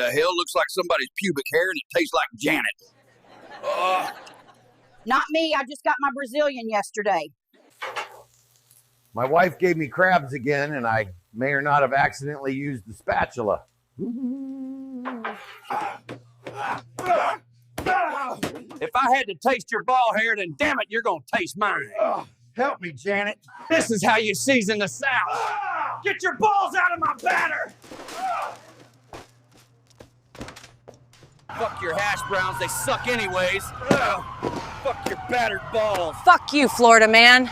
the hell? Looks like somebody's pubic hair and it tastes like Janet. Not me. I just got my Brazilian yesterday. My wife gave me crabs again, and I may or not have accidentally used the spatula. If I had to taste your ball hair, then damn it, you're gonna taste mine. Help me, Janet. This is how you season the South. Get your balls out of my batter! Fuck your hash browns, they suck anyways. Fuck your battered balls. Fuck you, Florida man.